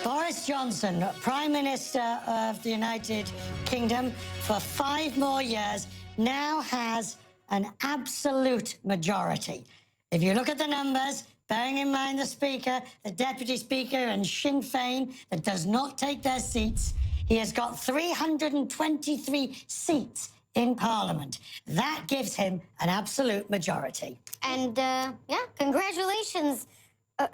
Boris Johnson, Prime Minister of the United Kingdom for 5 more years, now has an absolute majority. If you look at the numbers, bearing in mind the Speaker, the Deputy Speaker and Sinn Féin that does not take their seats, he has got 323 seats in Parliament. That gives him an absolute majority. And, yeah, congratulations.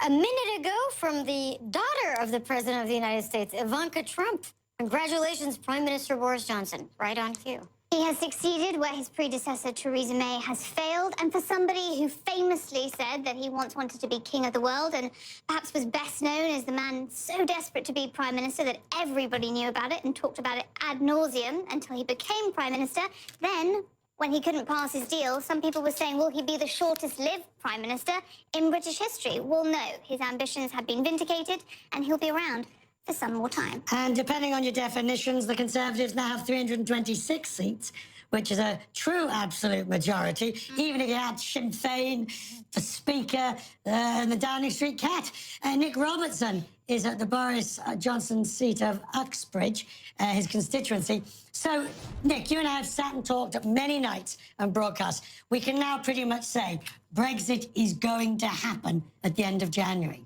A minute ago from the daughter of the President of the United States, Ivanka Trump. Congratulations, Prime Minister Boris Johnson. Right on cue. He has succeeded where his predecessor, Theresa May, has failed. And for somebody who famously said that he once wanted to be king of the world and perhaps was best known as the man so desperate to be Prime Minister that everybody knew about it and talked about it ad nauseum until he became Prime Minister, then, when he couldn't pass his deal, some people were saying, will he be the shortest-lived Prime Minister in British history? Well, no. His ambitions have been vindicated, and he'll be around for some more time. And depending on your definitions, the Conservatives now have 326 seats, which is a true absolute majority, even if you had Sinn Féin, the Speaker, and the Downing Street Cat. Nick Robertson is at the Boris Johnson seat of Uxbridge, his constituency. So, Nick, you and I have sat and talked many nights and broadcast. We can now pretty much say Brexit is going to happen at the end of January.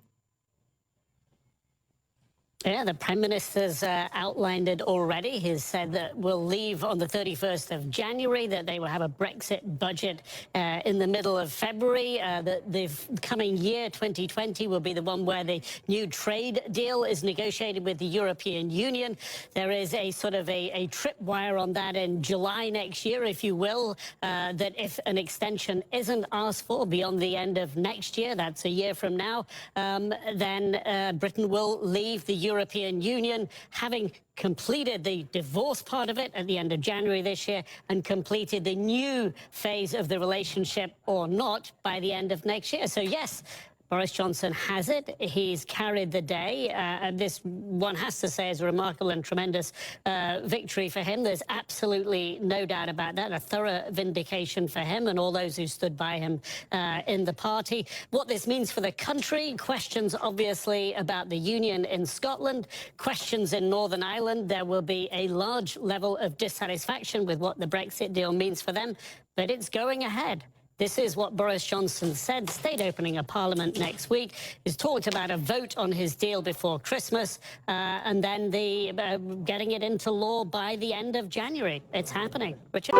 Yeah, the Prime Minister's outlined it already. He's said that we'll leave on the 31st of January, that they will have a Brexit budget in the middle of February. That the coming year, 2020, will be the one where the new trade deal is negotiated with the European Union. There is a sort of a tripwire on that in July next year, if you will, that if an extension isn't asked for beyond the end of next year, that's a year from now, then Britain will leave the European Union, having completed the divorce part of it at the end of January this year and completed the new phase of the relationship or not by the end of next year. So, yes, Boris Johnson has it. He's carried the day. And this, one has to say, is a remarkable and tremendous victory for him. There's absolutely no doubt about that. A thorough vindication for him and all those who stood by him in the party. What this means for the country, questions obviously about the union in Scotland, questions in Northern Ireland. There will be a large level of dissatisfaction with what the Brexit deal means for them, but it's going ahead. This is what Boris Johnson said. State opening of Parliament next week. He's talked about a vote on his deal before Christmas and then the getting it into law by the end of January. It's happening. Richard?